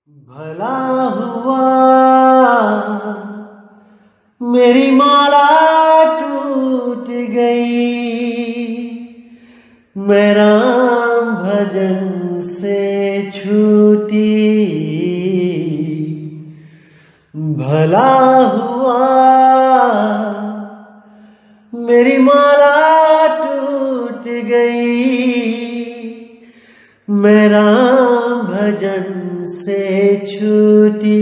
भला हुआ मेरी माला टूट गई, मैं राम भजन से छूटी। भला हुआ मेरी माला टूट गई, मैं राम भजन से छूटी।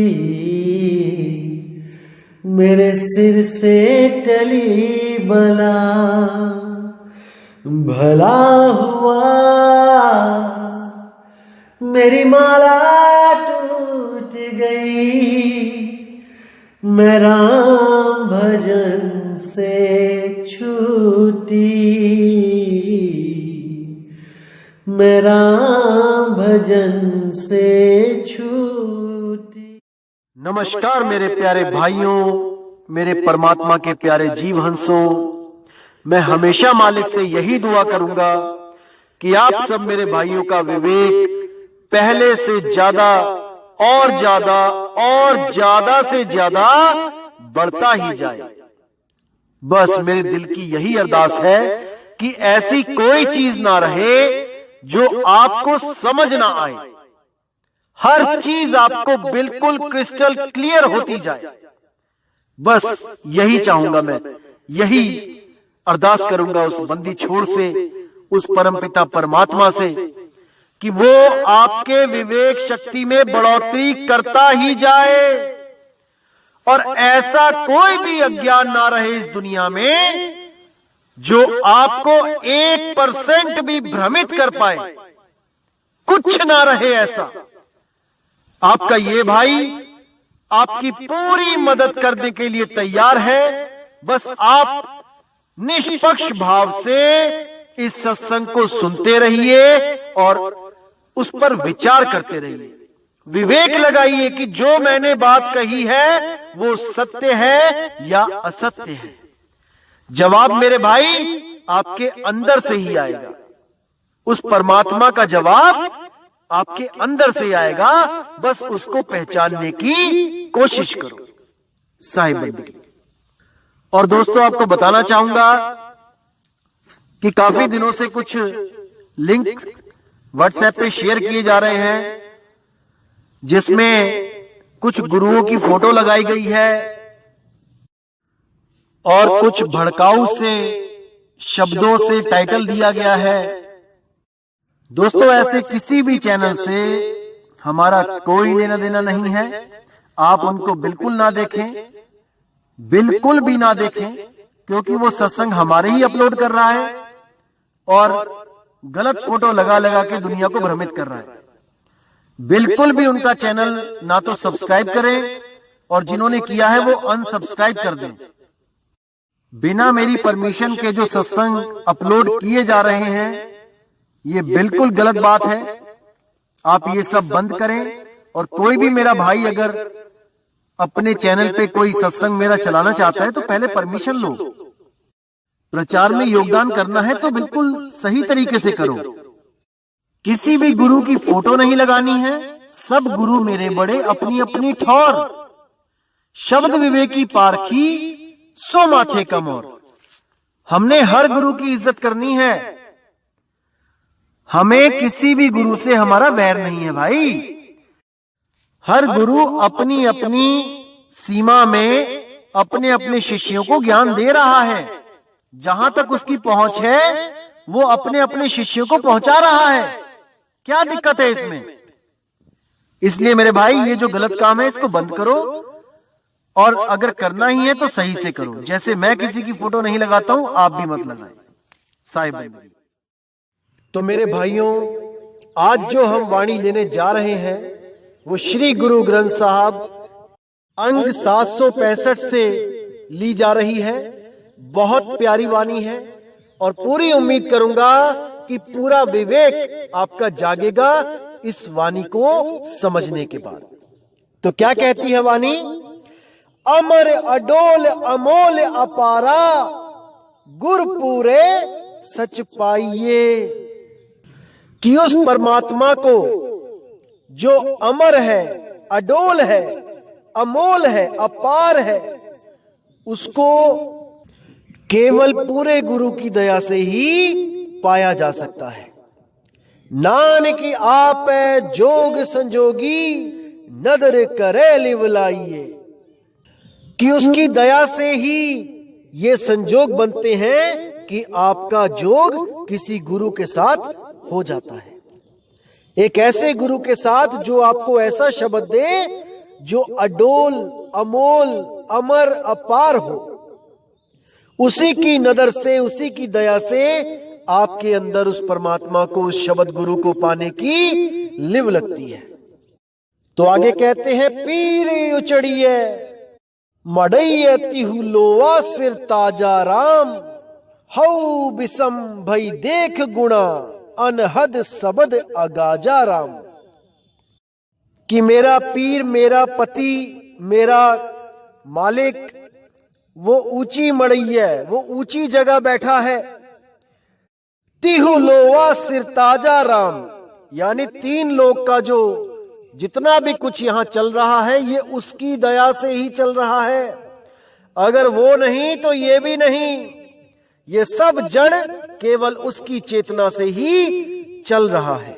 मेरे सिर से टली बला, भला हुआ मेरी माला टूट गई, मैं राम भजन से छूटी। मैं राम भजन से छूटी। नमस्कार मेरे प्यारे भाइयों, मेरे परमात्मा के प्यारे जीव हंसों। मैं हमेशा मालिक से यही दुआ करूंगा कि आप सब मेरे भाइयों का विवेक पहले से ज्यादा और ज्यादा और ज्यादा से ज्यादा बढ़ता ही जाए। बस मेरे दिल की यही अरदास है कि ऐसी कोई चीज ना रहे जो आपको समझ ना आए। हर चीज आपको बिल्कुल क्रिस्टल क्लियर होती जाए। बस यही चाहूंगा मैं, यही अरदास करूंगा उस बंदी छोड़ से, उस परमपिता परमात्मा से कि वो आपके विवेक शक्ति में बढ़ोतरी करता ही जाए और ऐसा कोई भी अज्ञान ना रहे इस दुनिया में जो आपको 1% भी भ्रमित कर पाए। कुछ ना रहे ऐसा। आपका ये भाई आपकी पूरी मदद करने के लिए तैयार है। बस आप निष्पक्ष भाव से इस सत्संग को सुनते रहिए और उस पर विचार करते रहिए। विवेक लगाइए कि जो मैंने बात कही है वो सत्य है या असत्य है। जवाब मेरे भाई आपके अंदर से ही आएगा। उस परमात्मा का जवाब आपके अंदर से आएगा। बस उसको पहचानने की कोशिश करो। साहिब बंदगी। और दोस्तों, आपको बताना चाहूंगा कि काफी दिनों से कुछ लिंक व्हाट्सएप पे शेयर किए जा रहे हैं जिसमें कुछ गुरुओं की फोटो लगाई गई है और कुछ भड़काऊ से शब्दों से टाइटल दिया गया है। दोस्तों, ऐसे किसी भी चैनल से हमारा कोई लेना देना नहीं है। आप उनको बिल्कुल ना देखें, बिल्कुल भी ना देखें, क्योंकि वो सत्संग हमारे ही अपलोड कर रहा है और गलत फोटो लगा लगा के दुनिया को भ्रमित कर रहा है। बिल्कुल भी उनका चैनल ना तो सब्सक्राइब करें और जिन्होंने किया है वो अनसब्सक्राइब कर दें। बिना मेरी परमिशन के जो सत्संग अपलोड किए जा रहे हैं ये बिल्कुल गलत बात है। आप ये सब बंद करें। और कोई भी मेरा भाई अगर अपने चैनल पे कोई सत्संग मेरा चलाना चाहता है तो पहले परमिशन लो। प्रचार में योगदान करना है तो बिल्कुल सही तरीके से करो। किसी भी गुरु की फोटो नहीं लगानी है। सब गुरु मेरे बड़े अपनी अपनी ठौर, शब्द विवेकी पारखी सो माथे का मोर। हमने हर गुरु की इज्जत करनी है। हमें किसी भी गुरु से हमारा वैर नहीं है भाई। हर गुरु अपनी अपनी सीमा में अपने अपने शिष्यों को ज्ञान दे रहा है। जहां तक उसकी पहुंच है वो अपने अपने शिष्यों को पहुंचा रहा है। क्या दिक्कत है इसमें? इसलिए मेरे भाई ये जो गलत काम है इसको बंद करो और अगर करना ही है तो सही से करो। जैसे मैं किसी की फोटो नहीं लगाता हूं, आप भी मत लगाएं। साहिब। तो मेरे भाइयों, आज जो हम वाणी लेने जा रहे हैं वो श्री गुरु ग्रंथ साहब अंग 765 से ली जा रही है। बहुत प्यारी वाणी है और पूरी उम्मीद करूंगा कि पूरा विवेक आपका जागेगा इस वाणी को समझने के बाद। तो क्या कहती है वाणी? अमर अडोल अमोल अपारा, गुर पूरे सच पाइए। कि उस परमात्मा को जो अमर है, अडोल है, अमोल है, अपार है, उसको केवल पूरे गुरु की दया से ही पाया जा सकता है। नानक आप जोग संजोगी नदर करे लिवलाइए, कि उसकी दया से ही ये संजोग बनते हैं कि आपका जोग किसी गुरु के साथ हो जाता है। एक ऐसे गुरु के साथ जो आपको ऐसा शब्द दे जो अडोल, अमोल, अमर, अपार हो। उसी की नजर से, उसी की दया से आपके अंदर उस परमात्मा को, उस शब्द गुरु को पाने की लिव लगती है। तो आगे कहते हैं, पीर उचड़िए मड़इए तिहु लोवा सिर ताजा राम, हऊ बिसम भई देख गुणा अनहद सबद अगाजा राम। कि मेरा पीर, मेरा पति, मेरा मालिक वो ऊंची मड़ई है, वो ऊंची जगह बैठा है। तिहु लोवा सिर ताजा राम, यानी तीन लोक का जो जितना भी कुछ यहां चल रहा है ये उसकी दया से ही चल रहा है। अगर वो नहीं तो ये भी नहीं। ये सब जड़ केवल उसकी चेतना से ही चल रहा है।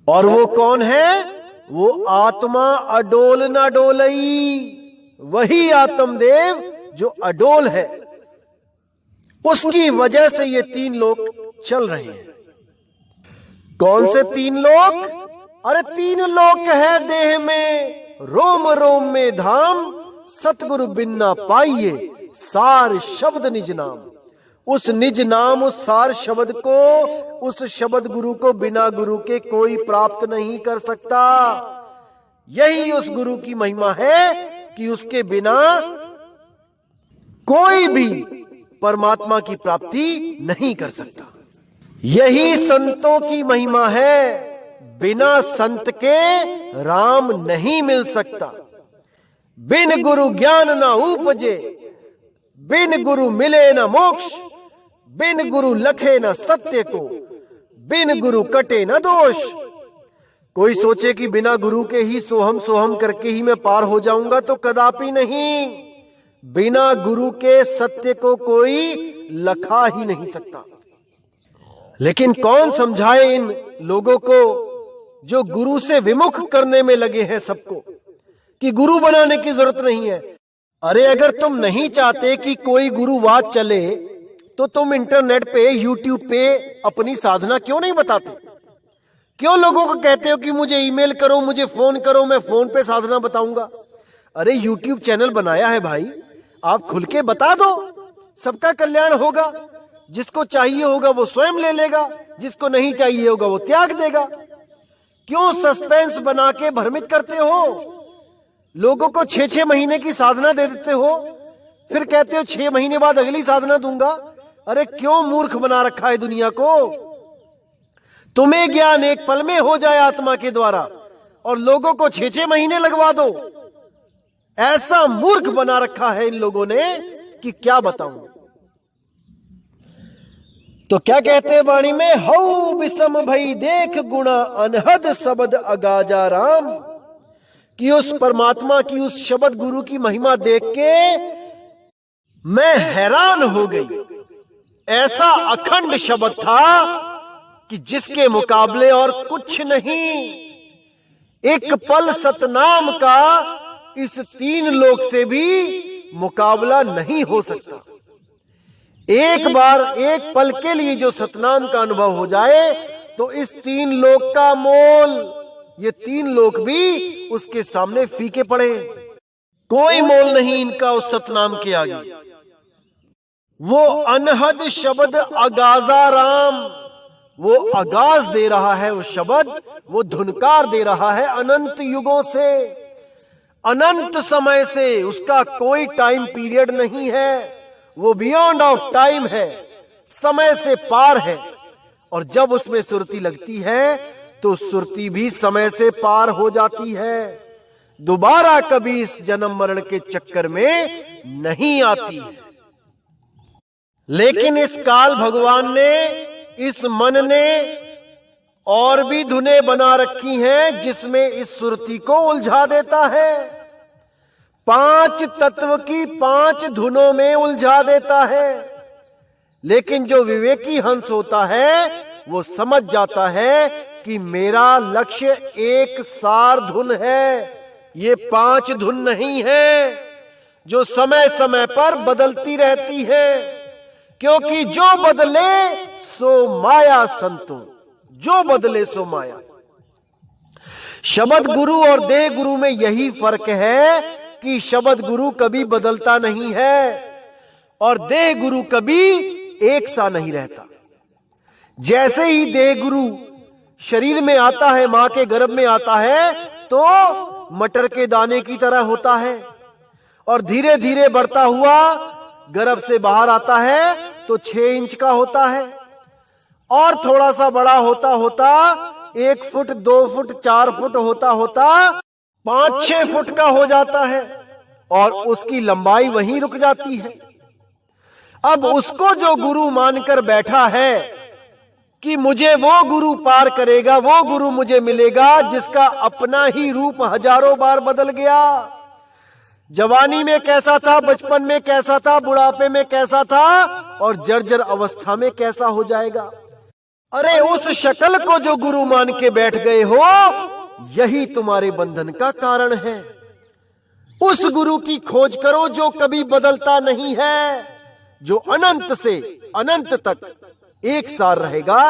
और वो कौन है? वो आत्मा अडोल न डोलई, वही आत्मदेव जो अडोल है। उसकी वजह से ये तीन लोक चल रहे हैं। कौन से तीन लोक? अरे तीन लोक है देह में, रोम रोम में धाम, सतगुरु बिन ना पाइए सार शब्द निज नाम। उस निज नाम, उस सार शब्द को, उस शब्द गुरु को बिना गुरु के कोई प्राप्त नहीं कर सकता। यही उस गुरु की महिमा है कि उसके बिना कोई भी परमात्मा की प्राप्ति नहीं कर सकता। यही संतों की महिमा है। बिना संत के राम नहीं मिल सकता। बिन गुरु ज्ञान न उपजे, बिन गुरु मिले न मोक्ष, बिन गुरु लखे न सत्य को, बिन गुरु कटे न दोष। कोई सोचे कि बिना गुरु के ही सोहम सोहम करके ही मैं पार हो जाऊंगा, तो कदापि नहीं। बिना गुरु के सत्य को कोई लखा ही नहीं सकता। लेकिन कौन समझाए इन लोगों को जो गुरु से विमुख करने में लगे हैं सबको, कि गुरु बनाने की जरूरत नहीं है। अरे अगर तुम नहीं चाहते कि कोई गुरुवाद चले तो तुम इंटरनेट पे, यूट्यूब पे अपनी साधना क्यों नहीं बताते? क्यों लोगों को कहते हो कि मुझे ईमेल करो, मुझे फोन करो, मैं फोन पे साधना बताऊंगा? अरे यूट्यूब चैनल बनाया है भाई, आप खुल के बता दो, सबका कल्याण होगा। जिसको चाहिए होगा वो स्वयं ले लेगा, जिसको नहीं चाहिए होगा वो त्याग देगा। क्यों सस्पेंस बना के भ्रमित करते हो? लोगों को 6-6 महीने की साधना दे देते हो, फिर कहते हो 6 महीने बाद अगली साधना दूंगा। अरे क्यों मूर्ख बना रखा है दुनिया को? तुम्हें ज्ञान एक पल में हो जाए आत्मा के द्वारा, और लोगों को 6-6 महीने लगवा दो। ऐसा मूर्ख बना रखा है इन लोगों ने कि क्या बताऊं। तो क्या कहते हैं वाणी में? हऊ बिसम भई देख गुणा अनहद शब्द अगाजा राम। कि उस परमात्मा की, उस शब्द गुरु की महिमा देख के मैं हैरान हो गई। ऐसा अखंड शब्द था कि जिसके मुकाबले और कुछ नहीं। एक पल सतनाम का इस तीन लोक से भी मुकाबला नहीं हो सकता। एक बार, एक पल के लिए जो सतनाम का अनुभव हो जाए तो इस तीन लोक का मोल, ये तीन लोक भी उसके सामने फीके पड़े। कोई मोल नहीं इनका उस सतनाम के आगे। वो अनहद शब्द अगाजा राम, वो आगाज दे रहा है वो शब्द, वो धुनकार दे रहा है अनंत युगों से, अनंत समय से। उसका कोई टाइम पीरियड नहीं है, वो बियॉन्ड ऑफ टाइम है, समय से पार है। और जब उसमें सुरती लगती है तो सुरती भी समय से पार हो जाती है, दोबारा कभी इस जन्म मरण के चक्कर में नहीं आती है। लेकिन इस काल भगवान ने, इस मन ने और भी धुनें बना रखी हैं जिसमें इस सुरती को उलझा देता है। 5 तत्व की 5 धुनों में उलझा देता है। लेकिन जो विवेकी हंस होता है वो समझ जाता है कि मेरा लक्ष्य एक सार धुन है, ये 5 धुन नहीं है जो समय समय पर बदलती रहती है। क्योंकि जो बदले सो माया संतो, जो बदले सो माया। शब्द गुरु और देह गुरु में यही फर्क है कि शब्द गुरु कभी बदलता नहीं है और देह गुरु कभी एक सा नहीं रहता। जैसे ही देह गुरु शरीर में आता है, मां के गर्भ में आता है, तो मटर के दाने की तरह होता है और धीरे धीरे बढ़ता हुआ गर्भ से बाहर आता है तो 6 इंच का होता है और थोड़ा सा बड़ा होता होता 1 फुट, 2 फुट, 4 फुट होता होता 5-6 फुट का हो जाता है और उसकी लंबाई वहीं रुक जाती है। अब उसको जो गुरु मानकर बैठा है कि मुझे वो गुरु पार करेगा, वो गुरु मुझे मिलेगा जिसका अपना ही रूप हजारों बार बदल गया। जवानी में कैसा था, बचपन में कैसा था, बुढ़ापे में कैसा था और जर्जर अवस्था में कैसा हो जाएगा। अरे उस शक्ल को जो गुरु मान के बैठ गए हो, यही तुम्हारे बंधन का कारण है। उस गुरु की खोज करो जो कभी बदलता नहीं है, जो अनंत से अनंत तक एक सार रहेगा,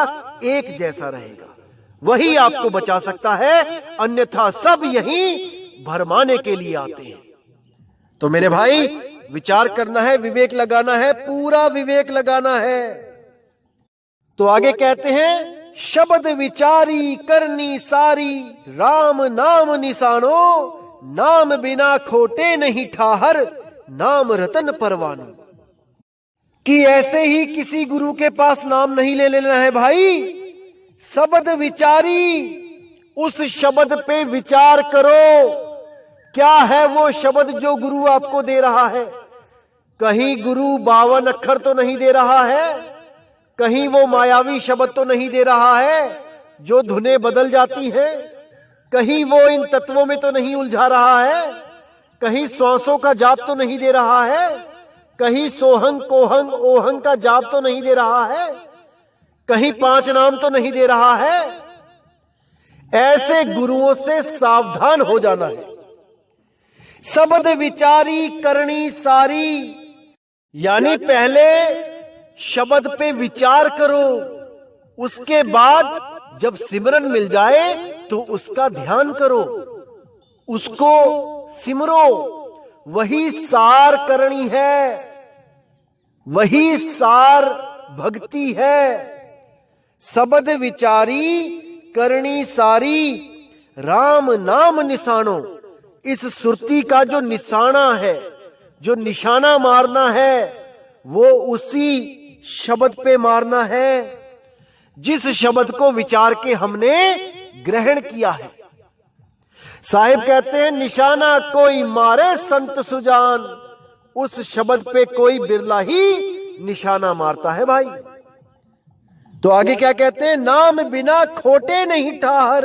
एक जैसा रहेगा। वही आपको बचा सकता है, अन्यथा सब यहीं भरमाने के लिए आते हैं। तो मेरे भाई, विचार करना है, विवेक लगाना है, पूरा विवेक लगाना है। तो आगे कहते हैं, शब्द विचारी करनी सारी, राम नाम निशानो, नाम बिना खोटे नहीं ठाहर, नाम रतन परवानो। कि ऐसे ही किसी गुरु के पास नाम नहीं ले लेना है भाई। शब्द विचारी, उस शब्द पे विचार करो, क्या है वो शब्द जो गुरु आपको दे रहा है। कहीं गुरु 52 अक्षर तो नहीं दे रहा है, कहीं वो मायावी शब्द तो नहीं दे रहा है जो धुनें बदल जाती हैं, कहीं वो इन तत्वों में तो नहीं उलझा रहा है, कहीं श्वासों का जाप तो नहीं दे रहा है, कहीं सोहंग कोहंग ओहंग का जाप तो नहीं दे रहा है, कहीं 5 नाम तो नहीं दे रहा है। ऐसे गुरुओं से सावधान हो जाना है। शब्द विचारी करनी सारी, यानी पहले शब्द पे विचार करो, उसके बाद जब सिमरन मिल जाए तो उसका ध्यान करो, उसको सिमरो। वही सार करनी है, वही सार भक्ति है। शब्द विचारी करनी सारी, राम नाम निशानो। इस सुरती का जो निशाना है, जो निशाना मारना है, वो उसी शब्द पे मारना है जिस शब्द को विचार के हमने ग्रहण किया है। साहिब कहते हैं, निशाना कोई मारे संत सुजान, उस शब्द पे कोई बिरला ही निशाना मारता है भाई। तो आगे क्या कहते हैं, नाम बिना खोटे नहीं ठाहर,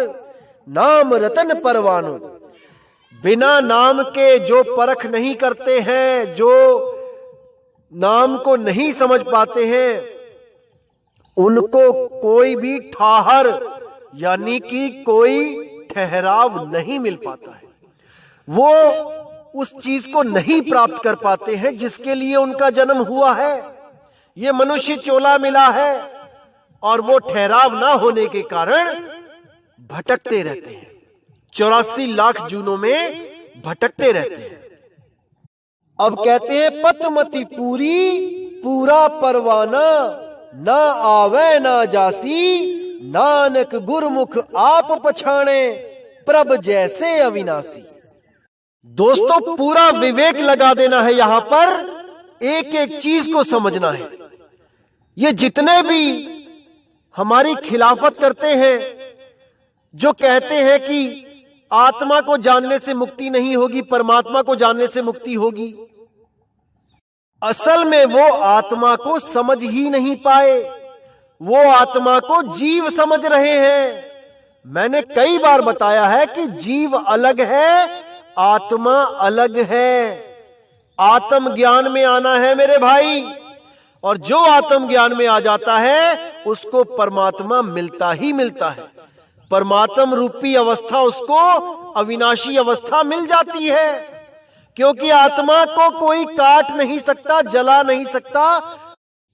नाम रतन परवानो। बिना नाम के जो परख नहीं करते हैं, जो नाम को नहीं समझ पाते हैं, उनको कोई भी ठाहर यानी कि कोई ठहराव नहीं मिल पाता है। वो उस चीज को नहीं प्राप्त कर पाते हैं जिसके लिए उनका जन्म हुआ है। ये मनुष्य चोला मिला है और वो ठहराव ना होने के कारण भटकते रहते हैं, 84 लाख जूनों में भटकते रहते हैं। अब कहते हैं, पतमती पूरी पूरा परवाना, ना आवे ना जासी, नानक गुरमुख आप पछाणे, प्रभ जैसे अविनाशी। दोस्तों, पूरा विवेक लगा देना है, यहां पर एक एक चीज को समझना है। ये जितने भी हमारी खिलाफत करते हैं, जो कहते हैं कि आत्मा को जानने से मुक्ति नहीं होगी, परमात्मा को जानने से मुक्ति होगी, असल में वो आत्मा को समझ ही नहीं पाए। वो आत्मा को जीव समझ रहे हैं। मैंने कई बार बताया है कि जीव अलग है, आत्मा अलग है। आत्म ज्ञान में आना है मेरे भाई, और जो आत्म ज्ञान में आ जाता है उसको परमात्मा मिलता ही मिलता है। परमात्म रूपी अवस्था उसको अविनाशी अवस्था मिल जाती है, क्योंकि आत्मा को कोई काट नहीं सकता, जला नहीं सकता,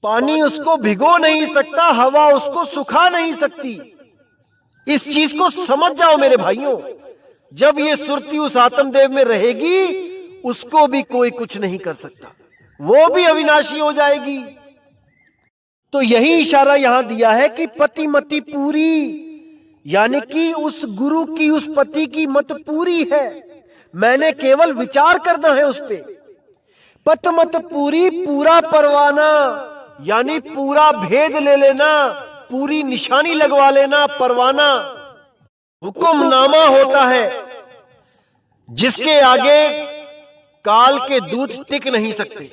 पानी उसको भिगो नहीं सकता, हवा उसको सुखा नहीं सकती। इस चीज को समझ जाओ मेरे भाइयों। जब ये सुरती उस आत्मदेव में रहेगी, उसको भी कोई कुछ नहीं कर सकता, वो भी अविनाशी हो जाएगी। तो यही इशारा यहां दिया है कि पति मति पूरी, यानी कि उस गुरु की, उस पति की मत पूरी है, मैंने केवल विचार करना है उस पे। पत मत पूरी, पूरा परवाना, यानी पूरा भेद ले लेना, पूरी निशानी लगवा लेना। परवाना हुक्मनामा होता है जिसके आगे काल के दूत टिक नहीं सकते,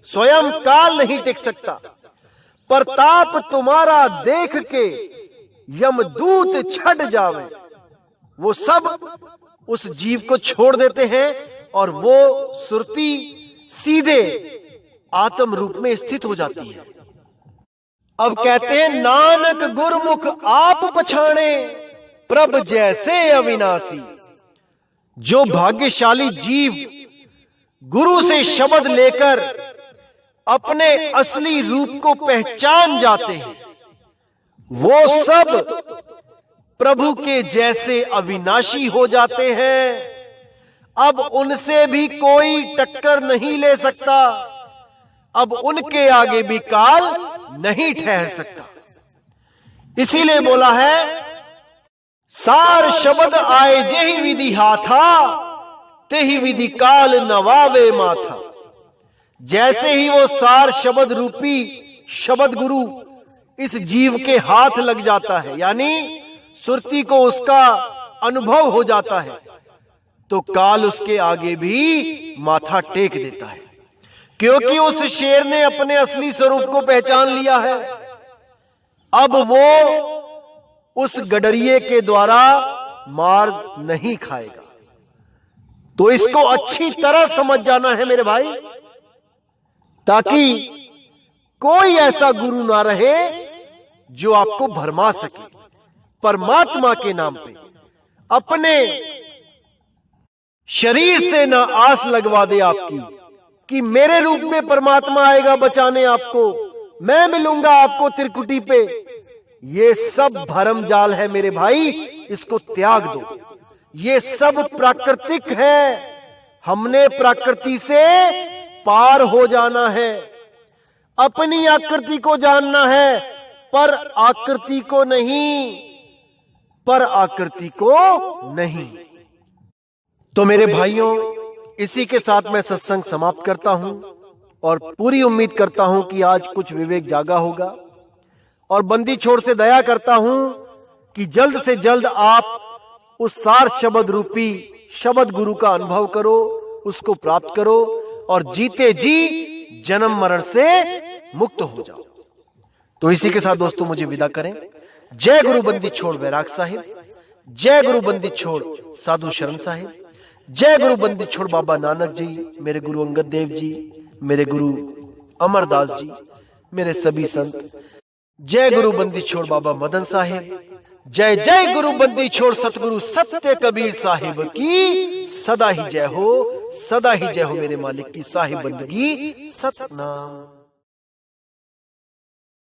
स्वयं काल नहीं टिक सकता। प्रताप तुम्हारा देख के यमदूत छट जावे, वो सब उस जीव को छोड़ देते हैं और वो सुरती सीधे आत्म रूप में स्थित हो जाती है। अब कहते हैं नानक गुरमुख आप पछाणे, प्रभ जैसे अविनाशी। जो भाग्यशाली जीव गुरु से शब्द लेकर अपने असली रूप को पहचान जाते हैं, वो सब प्रभु के जैसे अविनाशी हो जाते हैं। अब उनसे भी कोई टक्कर नहीं ले सकता, अब उनके आगे भी काल नहीं ठहर सकता। इसीलिए बोला है सार शब्द आए जेहि विधि हाथा, तेहि विधि काल नवावे माथा। जैसे ही वो सार शब्द रूपी शब्द गुरु इस जीव के हाथ लग जाता है, यानी सुरती को उसका अनुभव हो जाता है, तो काल उसके आगे भी माथा टेक देता है, क्योंकि उस शेर ने अपने असली स्वरूप को पहचान लिया है। अब वो उस गडरिये के द्वारा मार नहीं खाएगा। तो इसको अच्छी तरह समझ जाना है मेरे भाई, ताकि कोई ऐसा गुरु ना रहे जो आपको भरमा सके परमात्मा के नाम पे। अपने शरीर से ना आस लगवा दे आपकी कि मेरे रूप में परमात्मा आएगा बचाने आपको, मैं मिलूंगा आपको त्रिकुटी पे। ये सब भरम जाल है मेरे भाई, इसको त्याग दो। ये सब प्राकृतिक है, हमने प्रकृति से पार हो जाना है, अपनी आकृति को जानना है, पर आकृति को नहीं, पर आकृति को नहीं। तो मेरे भाइयों, इसी के साथ मैं सत्संग समाप्त करता हूं और पूरी उम्मीद करता हूं कि आज कुछ विवेक जागा होगा, और बंदी छोड़ से दया करता हूं कि जल्द से जल्द आप उस सार शब्द रूपी शब्द गुरु का अनुभव करो, उसको प्राप्त करो और जीते जी जन्म मरण से मुक्त हो जाओ। तो इसी के साथ दोस्तों मुझे विदा करें। जय गुरु बंदी छोड़ बैराग साहिब, जय गुरु बंदी छोड़ साधु शरण साहिब, जय गुरु बंदी छोड़ बाबा नानक जी, मेरे गुरु अंगद देव जी, मेरे गुरु अमरदास जी, मेरे सभी संत। जय गुरु बंदी छोड़ बाबा मदन साहिब, जय जय गुरु बंदी छोड़ सतगुरु सत्य कबीर साहिब की सदा ही जय हो, सदा ही जय हो मेरे मालिक की साहिब बंदगी सतनाम।